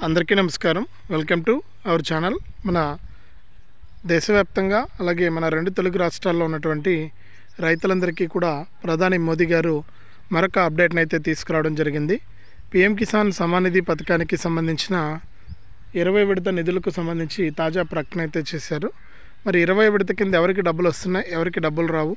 అందరికీ నమస్కారం. Welcome to our channel. మన దేశవ్యాప్తంగా అలాగే మన రెండు తెలుగు రాష్ట్రాల్లో ఉన్నటువంటి రైతులందరికీ కూడా ప్రధాని మోదీ గారు మరొక అప్డేట్ని అయితే తీసుకురావడం జరిగింది. పీఎం కిసాన్ సమ్మాన్ నిధి పథకానికి సంబంధించిన 20 విడత నిధులకు సంబంధించి తాజా ప్రకటన అయితే చేశారు. మరి 20 విడత కింద ఎవరికి డబ్బులు వస్తున్నాయి, ఎవరికి డబ్బులు రావు,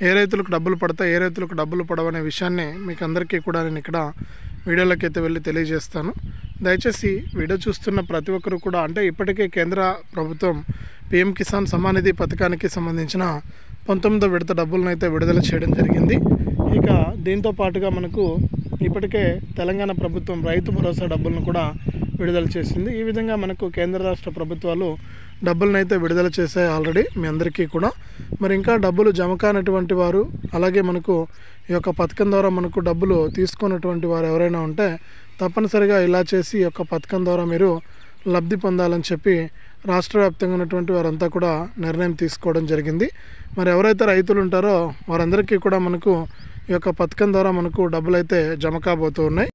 ఏ రైతులకు డబ్బులు పడతాయి, ఏ రైతులకు డబ్బులు పడవనే విషయాన్ని మీకు అందరికీ కూడా నేను ఇక్కడ వీడియోలోకి అయితే వెళ్ళి తెలియజేస్తాను. దయచేసి వీడియో చూస్తున్న ప్రతి ఒక్కరు కూడా అంటే ఇప్పటికే కేంద్ర ప్రభుత్వం పీఎం కిసాన్ సమ్మాన్ నిధి పథకానికి సంబంధించిన 19వ విడత డబ్బులను అయితే విడుదల చేయడం జరిగింది. ఇక దీంతో పాటుగా మనకు ఇప్పటికే తెలంగాణ ప్రభుత్వం రైతు భరోసా డబ్బులను కూడా విడుదల చేసింది. ఈ విధంగా మనకు కేంద్ర రాష్ట్ర ప్రభుత్వాలు డబ్బులను అయితే విడుదల చేశాయి ఆల్రెడీ మీ అందరికీ కూడా. మరి ఇంకా డబ్బులు జమ కానటువంటి వారు అలాగే మనకు ఈ యొక్క పథకం ద్వారా మనకు డబ్బులు తీసుకున్నటువంటి వారు ఎవరైనా ఉంటే తప్పనిసరిగా ఇలా చేసి ఈ యొక్క పథకం ద్వారా మీరు లబ్ధి పొందాలని చెప్పి రాష్ట్ర వ్యాప్తంగా ఉన్నటువంటి వారంతా కూడా నిర్ణయం తీసుకోవడం జరిగింది. మరి ఎవరైతే రైతులు ఉంటారో వారందరికీ కూడా మనకు ఈ యొక్క పథకం ద్వారా మనకు డబ్బులు అయితే జమ కాబోతూ ఉన్నాయి.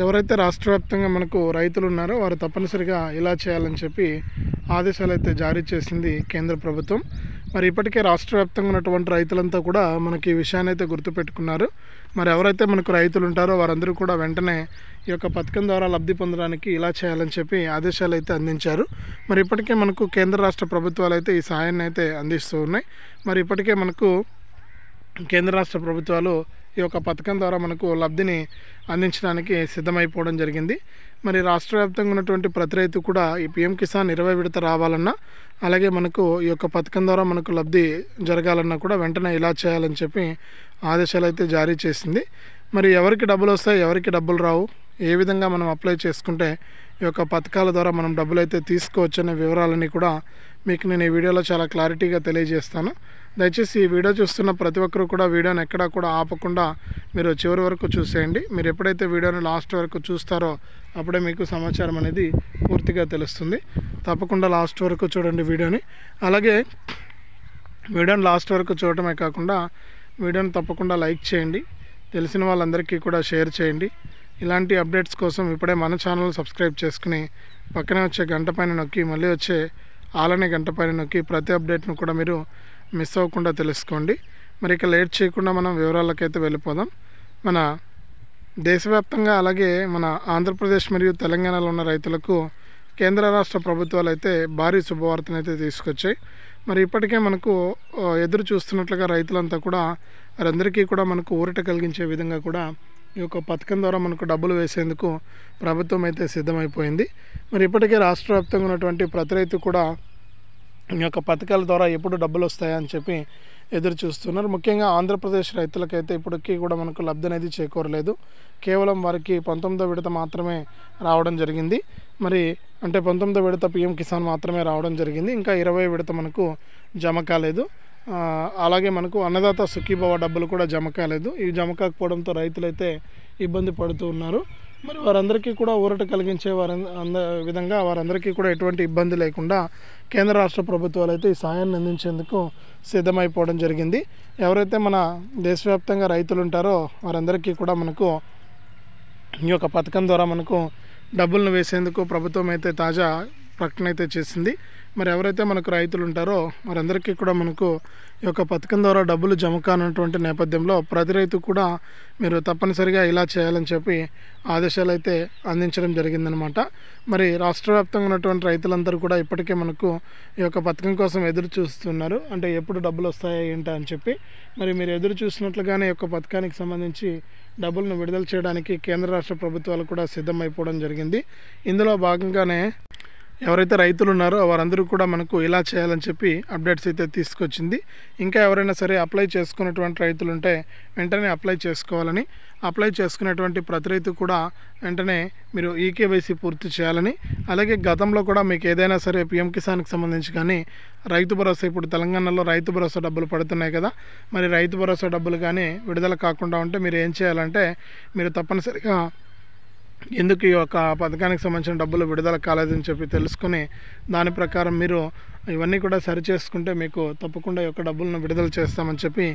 ఎవరైతే రాష్ట్ర వ్యాప్తంగా మనకు రైతులు ఉన్నారో వారు తప్పనిసరిగా ఇలా చేయాలని చెప్పి ఆదేశాలు అయితే జారీ చేసింది కేంద్ర ప్రభుత్వం. మరి ఇప్పటికే రాష్ట్ర వ్యాప్తంగా ఉన్నటువంటి రైతులంతా కూడా మనకి ఈ విషయాన్ని అయితే గుర్తుపెట్టుకున్నారు. మరి ఎవరైతే మనకు రైతులు ఉంటారో వారందరూ కూడా వెంటనే ఈ యొక్క పథకం ద్వారా లబ్ధి పొందడానికి ఇలా చేయాలని చెప్పి ఆదేశాలు అయితే అందించారు. మరి ఇప్పటికే మనకు కేంద్ర రాష్ట్ర ప్రభుత్వాలు అయితే ఈ సహాయాన్ని అయితే అందిస్తూ ఉన్నాయి. మరి ఇప్పటికే మనకు కేంద్ర రాష్ట్ర ప్రభుత్వాలు ఈ యొక్క పథకం ద్వారా మనకు లబ్ధిని అందించడానికి సిద్ధమైపోవడం జరిగింది. మరి రాష్ట్ర వ్యాప్తంగా ఉన్నటువంటి ప్రతి రైతు కూడా ఈ పీఎం కిసాన్ 20 విడత రావాలన్నా అలాగే మనకు ఈ యొక్క పథకం ద్వారా మనకు లబ్ధి జరగాలన్నా కూడా వెంటనే ఇలా చేయాలని చెప్పి ఆదేశాలు అయితే జారీ చేసింది. మరి ఎవరికి డబ్బులు వస్తాయి, ఎవరికి డబ్బులు రావు, ఏ విధంగా మనం అప్లై చేసుకుంటే ఈ యొక్క పథకాల ద్వారా మనం డబ్బులు అయితే తీసుకోవచ్చు అనే వివరాలన్నీ కూడా మీకు నేను ఈ వీడియోలో చాలా క్లారిటీగా తెలియజేస్తాను. దయచేసి ఈ వీడియో చూస్తున్న ప్రతి ఒక్కరు కూడా వీడియోని ఎక్కడా కూడా ఆపకుండా మీరు చివరి వరకు చూసేయండి. మీరు ఎప్పుడైతే వీడియోని లాస్ట్ వరకు చూస్తారో అప్పుడే మీకు సమాచారం అనేది పూర్తిగా తెలుస్తుంది. తప్పకుండా లాస్ట్ వరకు చూడండి వీడియోని. అలాగే వీడియోని లాస్ట్ వరకు చూడటమే కాకుండా వీడియోని తప్పకుండా లైక్ చేయండి, తెలిసిన వాళ్ళందరికీ కూడా షేర్ చేయండి. ఇలాంటి అప్డేట్స్ కోసం ఇప్పుడే మన ఛానల్ సబ్స్క్రైబ్ చేసుకుని పక్కనే వచ్చే గంట పైన నొక్కి మళ్ళీ వచ్చే ఆలనే గంట పైన నొక్కి ప్రతి అప్డేట్ను కూడా మీరు మిస్ అవ్వకుండా తెలుసుకోండి. మరి ఇక లేట్ చేయకుండా మనం వివరాలకైతే వెళ్ళిపోదాం. మన దేశవ్యాప్తంగా అలాగే మన ఆంధ్రప్రదేశ్ మరియు తెలంగాణలో ఉన్న రైతులకు కేంద్ర రాష్ట్ర ప్రభుత్వాలు అయితే భారీ శుభవార్తను అయితే తీసుకొచ్చాయి. మరి ఇప్పటికే మనకు ఎదురు చూస్తున్నట్లుగా రైతులంతా కూడా వారందరికీ కూడా మనకు ఊరట కలిగించే విధంగా కూడా ఈ యొక్క పథకం ద్వారా మనకు డబ్బులు వేసేందుకు ప్రభుత్వం అయితే సిద్ధమైపోయింది. మరి ఇప్పటికే రాష్ట్ర వ్యాప్తంగా ఉన్నటువంటి ప్రతి రైతు కూడా ఈ యొక్క పథకాల ద్వారా ఎప్పుడు డబ్బులు వస్తాయని చెప్పి ఎదురు చూస్తున్నారు. ముఖ్యంగా ఆంధ్రప్రదేశ్ రైతులకైతే ఇప్పటికీ కూడా మనకు లబ్ధి అనేది చేకూరలేదు. కేవలం వారికి 19వ విడత మాత్రమే రావడం జరిగింది. మరి అంటే 19వ విడత పీఎం కిసాన్ మాత్రమే రావడం జరిగింది. ఇంకా 20వ విడత మనకు జమ కాలేదు. అలాగే మనకు అన్నదాత సుఖీభవ డబ్బులు కూడా జమ కాలేదు. ఇవి జమ కాకపోవడంతో రైతులైతే ఇబ్బంది పడుతూ ఉన్నారు. మరి వారందరికీ కూడా ఊరట కలిగించే విధంగా వారందరికీ కూడా ఎటువంటి ఇబ్బంది లేకుండా కేంద్ర రాష్ట్ర ప్రభుత్వాలు అయితే ఈ సాయాన్ని అందించేందుకు సిద్ధమైపోవడం జరిగింది. ఎవరైతే మన దేశవ్యాప్తంగా రైతులు ఉంటారో వారందరికీ కూడా మనకు ఈ యొక్క పథకం ద్వారా మనకు డబ్బులను వేసేందుకు ప్రభుత్వం అయితే తాజా ప్రకటన అయితే చేసింది. మరి ఎవరైతే మనకు రైతులు ఉంటారో వారందరికీ కూడా మనకు ఈ యొక్క పథకం ద్వారా డబ్బులు జమ కానటువంటి నేపథ్యంలో ప్రతి రైతు కూడా మీరు తప్పనిసరిగా ఇలా చేయాలని చెప్పి ఆదేశాలు అయితే అందించడం జరిగిందనమాట. మరి రాష్ట్ర వ్యాప్తంగా ఉన్నటువంటి రైతులందరూ కూడా ఇప్పటికే మనకు ఈ యొక్క పథకం కోసం ఎదురు చూస్తున్నారు. అంటే ఎప్పుడు డబ్బులు వస్తాయా ఏంటా అని చెప్పి. మరి మీరు ఎదురు చూసినట్లుగానే ఈ యొక్క పథకానికి సంబంధించి డబ్బులను విడుదల చేయడానికి కేంద్ర రాష్ట్ర ప్రభుత్వాలు కూడా సిద్ధమైపోవడం జరిగింది. ఇందులో భాగంగానే ఎవరైతే రైతులు ఉన్నారో వారందరూ కూడా మనకు ఇలా చేయాలని చెప్పి అప్డేట్స్ అయితే తీసుకొచ్చింది. ఇంకా ఎవరైనా సరే అప్లై చేసుకున్నటువంటి రైతులు ఉంటే వెంటనే అప్లై చేసుకోవాలని, అప్లై చేసుకునేటువంటి ప్రతి రైతు కూడా వెంటనే మీరు ఈకేవైసీ పూర్తి చేయాలని, అలాగే గతంలో కూడా మీకు ఏదైనా సరే పీఎం కిసాన్కి సంబంధించి కానీ రైతు భరోసా ఇప్పుడు తెలంగాణలో రైతు భరోసా డబ్బులు పడుతున్నాయి కదా, మరి రైతు భరోసా డబ్బులు కానీ విడుదల కాకుండా ఉంటే మీరు ఏం చేయాలంటే మీరు తప్పనిసరిగా ఎందుకు ఈ యొక్క పథకానికి సంబంధించిన డబ్బులు విడుదల కాలేదని చెప్పి తెలుసుకుని దాని ప్రకారం మీరు ఇవన్నీ కూడా సరి చేసుకుంటే మీకు తప్పకుండా ఈ యొక్క డబ్బులను విడుదల చేస్తామని చెప్పి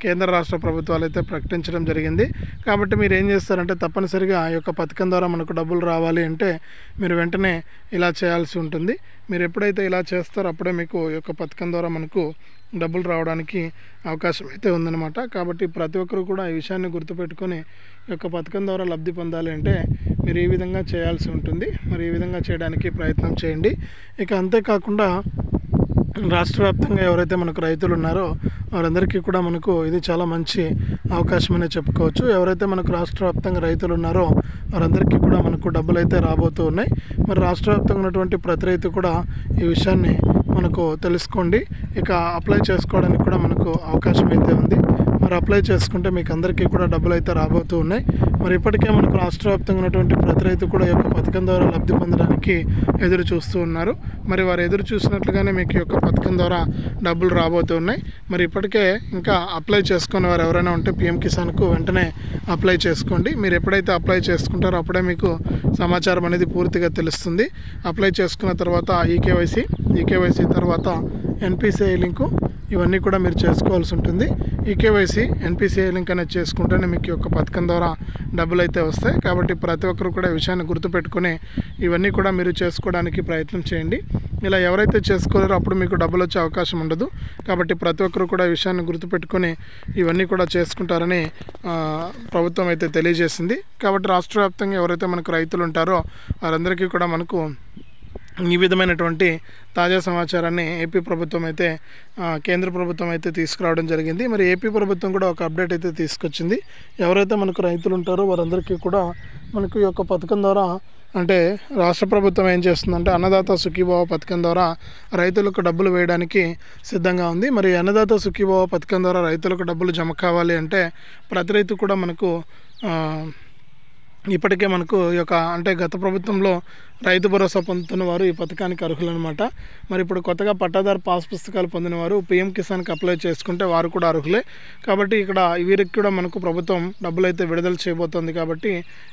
కేంద్ర రాష్ట్ర ప్రభుత్వాలు అయితే ప్రకటించడం జరిగింది. కాబట్టి మీరు ఏం చేస్తారంటే తప్పనిసరిగా ఈ యొక్క పథకం ద్వారా మనకు డబ్బులు రావాలి అంటే మీరు వెంటనే ఇలా చేయాల్సి ఉంటుంది. మీరు ఎప్పుడైతే ఇలా చేస్తారో అప్పుడే మీకు ఈ యొక్క పథకం ద్వారా మనకు డబ్బులు రావడానికి అవకాశం అయితే ఉందన్నమాట. కాబట్టి ప్రతి ఒక్కరు కూడా ఈ విషయాన్ని గుర్తుపెట్టుకొని ఈ యొక్క పథకం ద్వారా లబ్ధి పొందాలి అంటే మీరు ఈ విధంగా చేయాల్సి ఉంటుంది. మరి ఈ విధంగా చేయడానికి ప్రయత్నం చేయండి. ఇక అంతేకాకుండా రాష్ట్ర వ్యాప్తంగా ఎవరైతే మనకు రైతులు ఉన్నారో వారందరికీ కూడా మనకు ఇది చాలా మంచి అవకాశం అనే చెప్పుకోవచ్చు. ఎవరైతే మనకు రాష్ట్ర వ్యాప్తంగా రైతులు ఉన్నారో వారందరికీ కూడా మనకు డబ్బులు అయితే రాబోతూ ఉన్నాయి. మరి రాష్ట్ర వ్యాప్తంగా ఉన్నటువంటి ప్రతి రైతు కూడా ఈ విషయాన్ని మనకు తెలుసుకోండి. ఇక అప్లై చేసుకోవడానికి కూడా మనకు అవకాశం అయితే ఉంది. మరి అప్లై చేసుకుంటే మీకు అందరికీ కూడా డబ్బులు అయితే రాబోతూ ఉన్నాయి. మరి ఇప్పటికే మనకు రాష్ట్ర వ్యాప్తంగా ఉన్నటువంటి ప్రతి రైతు కూడా ఈ యొక్క పథకం ద్వారా లబ్ధి పొందడానికి ఎదురు చూస్తూ ఉన్నారు. మరి వారు ఎదురు చూసినట్లుగానే మీకు ఈ యొక్క పథకం ద్వారా డబ్బులు రాబోతూ ఉన్నాయి. మరి ఇప్పటికే ఇంకా అప్లై చేసుకునే వారు ఎవరైనా ఉంటే పిఎం కిసాన్కు వెంటనే అప్లై చేసుకోండి. మీరు ఎప్పుడైతే అప్లై చేసుకుంటారో అప్పుడే మీకు సమాచారం అనేది పూర్తిగా తెలుస్తుంది. అప్లై చేసుకున్న తర్వాత ఈకేవైసీ తర్వాత ఎన్పిసిఐ లింకు ఇవన్నీ కూడా మీరు చేసుకోవాల్సి ఉంటుంది. ఈకేవైసీ ఎన్పిసిఐ లింక్ అనేది చేసుకుంటేనే మీకు యొక్క పథకం ద్వారా డబ్బులు అయితే వస్తాయి. కాబట్టి ప్రతి ఒక్కరు కూడా ఈ విషయాన్ని గుర్తుపెట్టుకుని ఇవన్నీ కూడా మీరు చేసుకోవడానికి ప్రయత్నం చేయండి. ఇలా ఎవరైతే చేసుకోలేరో అప్పుడు మీకు డబ్బులు వచ్చే అవకాశం ఉండదు. కాబట్టి ప్రతి ఒక్కరు కూడా ఈ విషయాన్ని గుర్తుపెట్టుకొని ఇవన్నీ కూడా చేసుకుంటారని ప్రభుత్వం అయితే తెలియజేసింది. కాబట్టి రాష్ట్ర వ్యాప్తంగా ఎవరైతే మనకు రైతులు ఉంటారో వారందరికీ కూడా మనకు ఈ విధమైనటువంటి తాజా సమాచారాన్ని ఏపీ ప్రభుత్వం అయితే కేంద్ర ప్రభుత్వం అయితే తీసుకురావడం జరిగింది. మరి ఏపీ ప్రభుత్వం కూడా ఒక అప్డేట్ అయితే తీసుకొచ్చింది. ఎవరైతే మనకు రైతులు ఉంటారో వారందరికీ కూడా మనకు ఈ యొక్క పథకం ద్వారా అంటే రాష్ట్ర ప్రభుత్వం ఏం చేస్తుందంటే అన్నదాత సుఖీభావ పథకం ద్వారా రైతులకు డబ్బులు వేయడానికి సిద్ధంగా ఉంది. మరి అన్నదాత సుఖీభావ పథకం ద్వారా రైతులకు డబ్బులు జమ కావాలి అంటే ప్రతి రైతు కూడా మనకు ఇప్పటికే మనకు ఈ యొక్క అంటే గత ప్రభుత్వంలో రైతు భరోసా పొందుతున్న వారు ఈ పథకానికి అర్హులన్నమాట. మరి ఇప్పుడు కొత్తగా పట్టాదారు పాస్ పుస్తకాలు పొందిన వారు పిఎం కిసాన్కి అప్లై చేసుకుంటే వారు కూడా అర్హులే. కాబట్టి ఇక్కడ వీరికి కూడా మనకు ప్రభుత్వం డబ్బులు అయితే విడుదల చేయబోతోంది. కాబట్టి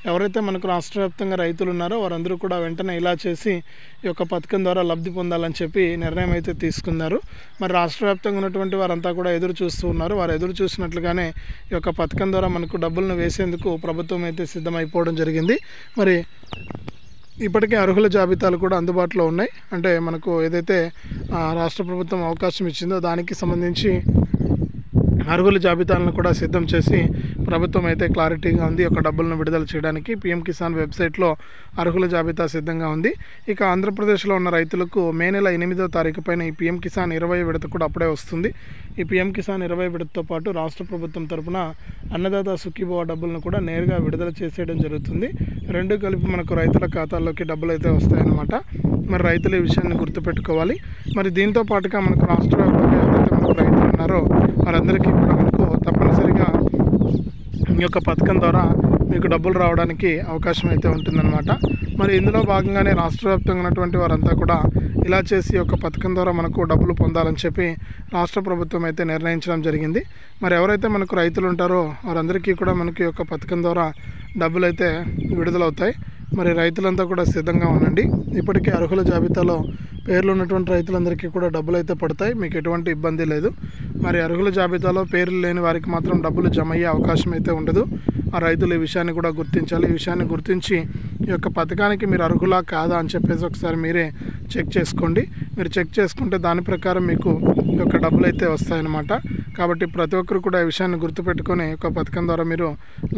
ఎవరైతే మనకు రాష్ట్ర వ్యాప్తంగా రైతులు ఉన్నారో వారందరూ కూడా వెంటనే ఇలా చేసి ఈ యొక్క పథకం ద్వారా లబ్ధి పొందాలని చెప్పి నిర్ణయం అయితే తీసుకున్నారు. మరి రాష్ట్ర వ్యాప్తంగా ఉన్నటువంటి వారంతా కూడా ఎదురు చూస్తూ ఉన్నారు. వారు ఎదురు చూసినట్లుగానే ఈ యొక్క పథకం ద్వారా మనకు డబ్బులను వేసేందుకు ప్రభుత్వం అయితే సిద్ధమైపోవడం జరిగింది. మరి ఇప్పటికే అర్హుల జాబితాలు కూడా అందుబాటులో ఉన్నాయి. అంటే మనకు ఏదైతే రాష్ట్ర ప్రభుత్వం అవకాశం ఇచ్చిందో దానికి సంబంధించి అర్హుల జాబితాలను కూడా సిద్ధం చేసి ప్రభుత్వం అయితే క్లారిటీగా ఉంది. ఒక డబ్బులను విడుదల చేయడానికి పిఎం కిసాన్ వెబ్సైట్లో అర్హుల జాబితా సిద్ధంగా ఉంది. ఇక ఆంధ్రప్రదేశ్లో ఉన్న రైతులకు మే నెల 8వ తారీఖు పైన ఈ పిఎం కిసాన్ 20 విడత కూడా అప్పుడే వస్తుంది. ఈ పిఎం కిసాన్ 20 విడతతో పాటు రాష్ట్ర ప్రభుత్వం తరఫున అన్నదాత సుఖీభావ డబ్బులను కూడా నేరుగా విడుదల చేసేయడం జరుగుతుంది. రెండు కలిపి మనకు రైతుల ఖాతాల్లోకి డబ్బులు అయితే వస్తాయన్నమాట. మరి రైతులు ఈ విషయాన్ని గుర్తుపెట్టుకోవాలి. మరి దీంతో పాటుగా మనకు రాష్ట్ర వ్యాప్తంగా ఎవరైతే మనకు రైతులు ఉన్నారో వారందరికీ కూడా మనకు తప్పనిసరిగా ఈ యొక్క పథకం ద్వారా మీకు డబ్బులు రావడానికి అవకాశం అయితే ఉంటుందన్నమాట. మరి ఇందులో భాగంగానే రాష్ట్ర వ్యాప్తంగా ఉన్నటువంటి వారంతా కూడా ఇలా చేసి ఒక పథకం ద్వారా మనకు డబ్బులు పొందాలని చెప్పి రాష్ట్ర ప్రభుత్వం అయితే నిర్ణయించడం జరిగింది. మరి ఎవరైతే మనకు రైతులు ఉంటారో వారందరికీ కూడా మనకి యొక్క పథకం ద్వారా డబ్బులు అయితే విడుదలవుతాయి. మరి రైతులంతా కూడా సిద్ధంగా ఉండండి. ఇప్పటికే అర్హుల జాబితాలో పేర్లు ఉన్నటువంటి రైతులందరికీ కూడా డబ్బులు అయితే పడతాయి. మీకు ఎటువంటి ఇబ్బంది లేదు. మరి అర్హుల జాబితాలో పేర్లు లేని వారికి మాత్రం డబ్బులు జమ అయ్యే అవకాశం అయితే ఉండదు. ఆ రైతులు ఈ విషయాన్ని కూడా గుర్తించాలి. ఈ విషయాన్ని గుర్తించి ఈ యొక్క పథకానికి మీరు అర్హులా కాదా అని చెప్పేసి ఒకసారి మీరే చెక్ చేసుకోండి. మీరు చెక్ చేసుకుంటే దాని ప్రకారం మీకు ఈ యొక్క డబ్బులు అయితే వస్తాయన్నమాట. కాబట్టి ప్రతి ఒక్కరు కూడా ఈ విషయాన్ని గుర్తుపెట్టుకొని ఈ యొక్క పథకం ద్వారా మీరు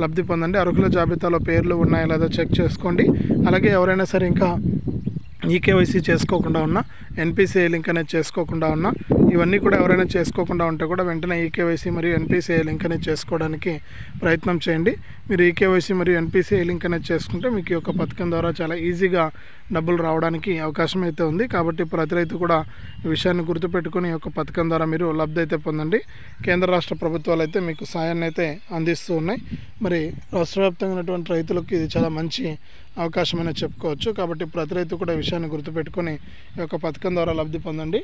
లబ్ధి పొందండి. అర్హుల జాబితాలో పేర్లు ఉన్నాయో లేదో చెక్ చేసుకోండి. అలాగే ఎవరైనా సరే ఇంకా ఈకేవైసీ చేసుకోకుండా ఉన్నా, ఎన్పిసిఐ లింక్ అనేది చేసుకోకుండా ఉన్నా, ఇవన్నీ కూడా ఎవరైనా చేసుకోకుండా ఉంటే కూడా వెంటనే ఈకేవైసీ మరియు ఎన్పిసిఐ లింక్ అనేది చేసుకోవడానికి ప్రయత్నం చేయండి. మీరు ఈకేవైసీ మరియు ఎన్పిసిఐ లింక్ అనేది చేసుకుంటే మీకు ఈ యొక్క పథకం ద్వారా చాలా ఈజీగా డబ్బులు రావడానికి అవకాశం అయితే ఉంది. కాబట్టి ప్రతి రైతు కూడా ఈ విషయాన్ని గుర్తుపెట్టుకుని ఈ యొక్క పథకం ద్వారా మీరు లబ్ధి అయితే పొందండి. కేంద్ర రాష్ట్ర ప్రభుత్వాలు అయితే మీకు సాయాన్ని అయితే అందిస్తూ ఉన్నాయి. మరి రాష్ట్ర వ్యాప్తంగా ఉన్నటువంటి రైతులకు ఇది చాలా మంచి అవకాశం అని చెప్పుకోవచ్చు. కాబట్టి ప్రతి రైతు కూడా ఈ విషయాన్ని గుర్తుపెట్టుకొని ఈ యొక్క పథకం ద్వారా లబ్ధి పొందండి.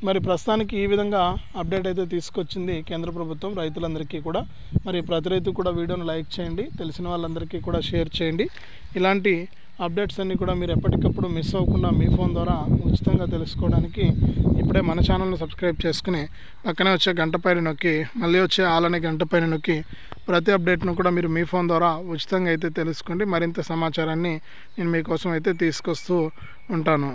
మరి ప్రస్తుతానికి ఈ విధంగా అప్డేట్ అయితే తీసుకొచ్చింది కేంద్ర ప్రభుత్వం రైతులందరికీ కూడా. మరి ప్రతి రైతు కూడా వీడియోను లైక్ చేయండి, తెలిసిన వాళ్ళందరికీ కూడా షేర్ చేయండి. ఇలాంటి అప్డేట్స్ అన్నీ కూడా మీరు ఎప్పటికప్పుడు మిస్ అవ్వకుండా మీ ఫోన్ ద్వారా ఉచితంగా తెలుసుకోవడానికి ఇప్పుడే మన ఛానల్ని సబ్స్క్రైబ్ చేసుకుని పక్కనే వచ్చే గంట పైన నొక్కి మళ్ళీ వచ్చే ఆల్ అనే గంట పైన నొక్కి ప్రతి అప్డేట్ను కూడా మీరు మీ ఫోన్ ద్వారా ఉచితంగా అయితే తెలుసుకోండి. మరింత సమాచారాన్ని నేను మీకోసం అయితే తీసుకొస్తూ ఉంటాను.